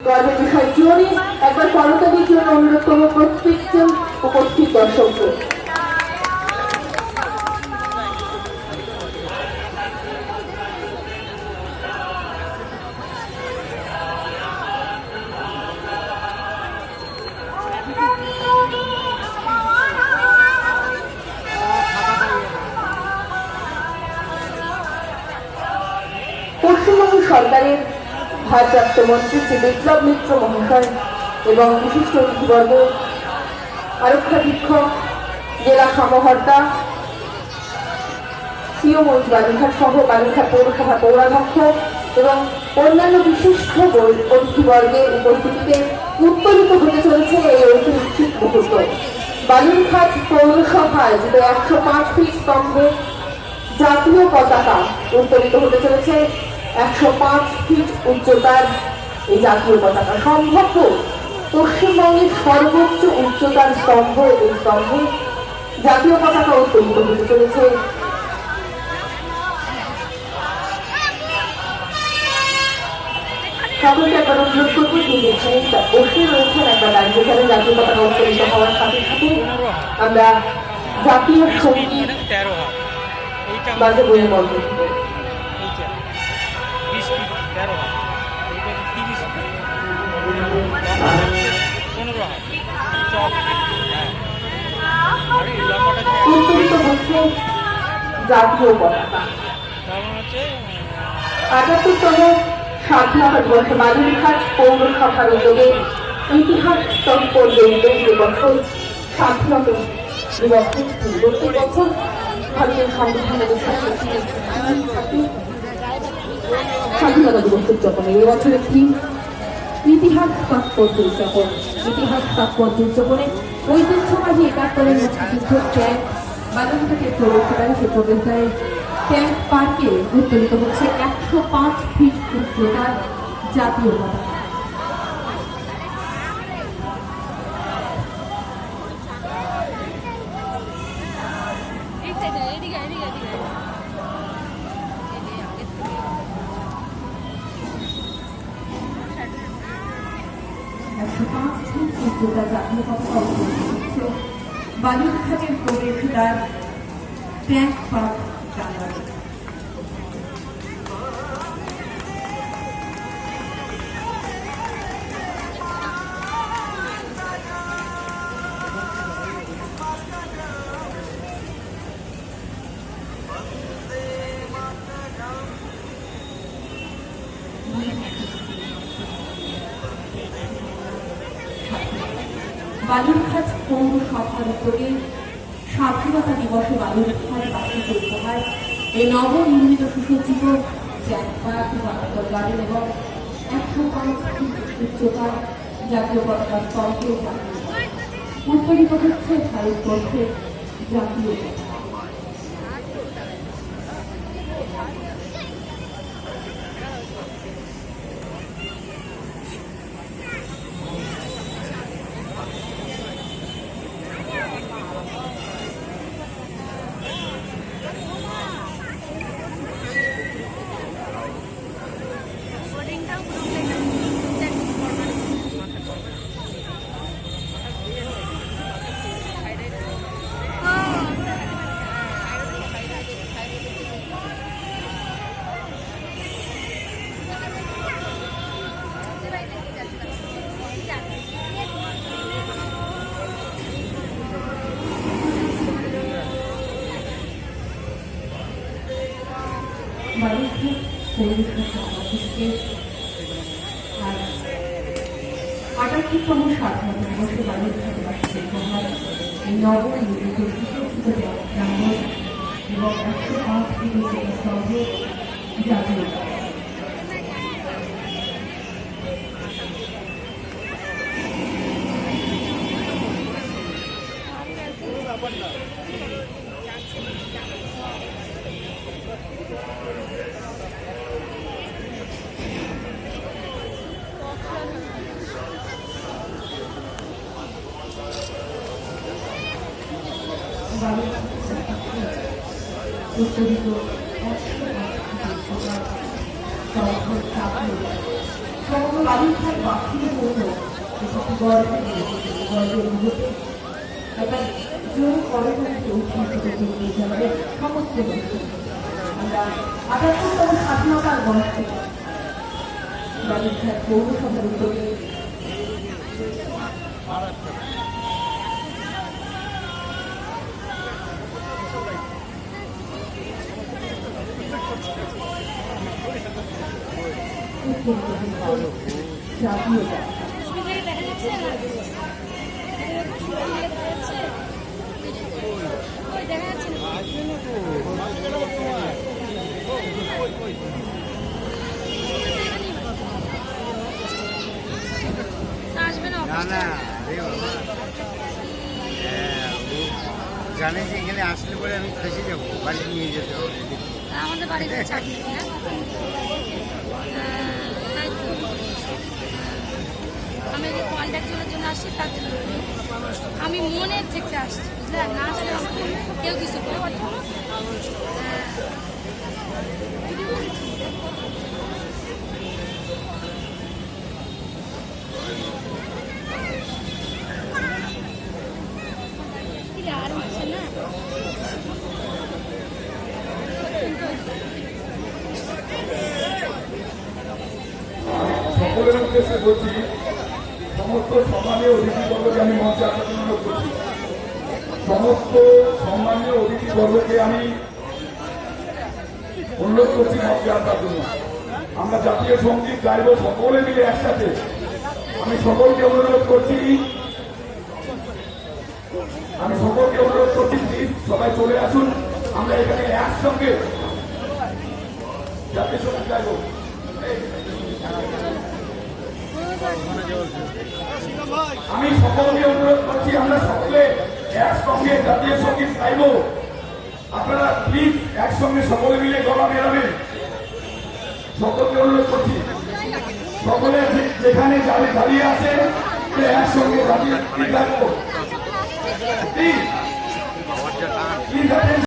গর্বের বিষয় জোরে একবার করতালির জন্য অনুরোধ করবো প্রত্যেকজন উপস্থিত দর্শককে। পশ্চিমবঙ্গ সরকারের ভারপ্রাপ্ত মন্ত্রী শ্রী বিপ্লব মিত্র মহাশয় এবং বিশিষ্ট অতিথিবর্গ, আরক্ষাধীক্ষক, জেলা সমাহর্তা, সিও মঞ্চ বালুরঘাট সহ বালুরঘাট পৌরসভা পৌরাধ্যক্ষ এবং অন্যান্য বিশিষ্ট অতিথিবর্গের উপস্থিতিতে উত্তোলিত হতে চলেছে এই ঐতিহাসিক মুহূর্ত। বালুরঘাট পৌরসভায় যে 105 ফিট স্তম্ভে জাতীয় পতাকা উত্তোলিত হতে চলেছে। 105 ফিট উচ্চতার এই জাতীয় পতাকা সম্ভব পশ্চিমবঙ্গের সর্বোচ্চ উচ্চতার স্তম্ভ। এই স্তম্ভে জাতীয় পতাকা উত্তোলিত হতে চলেছে। সকলকে একবার অনুরোধ করবো যে যেখানে বসে রয়েছেন একবার দাঁড়িয়ে যাবেন। জাতীয় পতাকা উত্তোলিত হওয়ার সাথে সাথে আমরা জাতীয় সঙ্গীত বাজে বইয়ে বন্ধ করবো। উত্তোলিত হচ্ছে জাতীয় পতাকা। ৭৮তম স্বাধীনতা দিবসে বালুরঘাট পৌরসভার উদ্যোগে ইতিহাস করবে এবছর স্বাধীনতা দিবসে। প্রত্যেক বছর ভারতীয় সংবিধানের স্বাধীনতা দিবস উদযাপনে এবছরের থিম ইতিহাস তাৎপর্য উদযাপন। ইতিহাস তাৎপর্য উদযাপনে ঐতিহ্যবাহী ৭১ মুক্তিযুদ্ধ ট্যাঙ্ক বালুরঘাটের পৌরসভায় সে প্রবেশদ্বারে ট্যাঙ্ক পার্কে উত্তোলিত হচ্ছে 105 ফিট উচ্চতার জাতীয় পতাকা। জাতীয় পতাকা উত্তোলিত হচ্ছে বালুরঘাটের প্রবেশদ্বার ট্যাঙ্ক পার্ক প্রাঙ্গণে। বালুরঘাট পৌরসভার উদ্যোগে স্বাধীনতা দিবসে বালুরঘাটবাসীকে উপহার এই নবনির্মিত সুসজ্জিত গার্ডেন এবং 105 ফিট উচ্চতার জাতীয় পতাকা স্তম্ভে উত্তোলিত হচ্ছে ভারতবর্ষের জাতীয় পতাকা। বালুরঘাট পৌরসভা থেকে ৭৮তম স্বাধীনতা দিবসে বালুরঘাটবাসীকে উপহার এই নবনির্মিত সুসজ্জিত প্রাঙ্গণ এবং 105 ফিট উচ্চতার স্তম্ভে জাতীয় উত্তরিত সমগ্র বালুরঘাট বাসীকে বলবো একটা জোর করে আমাদের সমস্ত আমরা ৭৮তম স্বাধীনতার বর্ষে বালুরঘাট পৌরসভার উদ্যোগে জাতীয়তা জানে যে এখানে আসলে পরে আমি ফেসে যাবো, বাড়ি নিয়ে যেতে হবে। আমাদের বাড়িতে চাকরি আমি কন্ট্রাক্টরের জন্য আসছি, তার জন্য আমি মনের থেকে আসছি, বুঝলেন? না আসলে কেউ কিছু করে আর হচ্ছে না। সকলের উদ্দেশ্যে বলছি, সমস্ত সম্মানীয় অতিথিবর্গকে আমি মঞ্চে আসার জন্য অনুরোধ করছি। সমস্ত সম্মানীয় অতিথিবর্গকে আমি অনুরোধ করছি মঞ্চে আসার জন্য। আমরা জাতীয় সঙ্গীত গাইব সকলে মিলে একসাথে। আমি সকলকে অনুরোধ করছি, প্লিজ সবাই চলে আসুন, আমরা এখানে একসঙ্গে জাতীয় সঙ্গীত গাইব। আমি সকলকে অনুরোধ করছি, আমরা সকলে একসঙ্গে জাতীয় সঙ্গীত গাইব। আপনারা প্লিজ একসঙ্গে সকলে মিলে গলা মেলাবেন। সকলকে অনুরোধ করছি, সকলে যেখানে দাঁড়িয়ে আছে একসঙ্গে জাতীয় সঙ্গীত গাইব। প্লিজ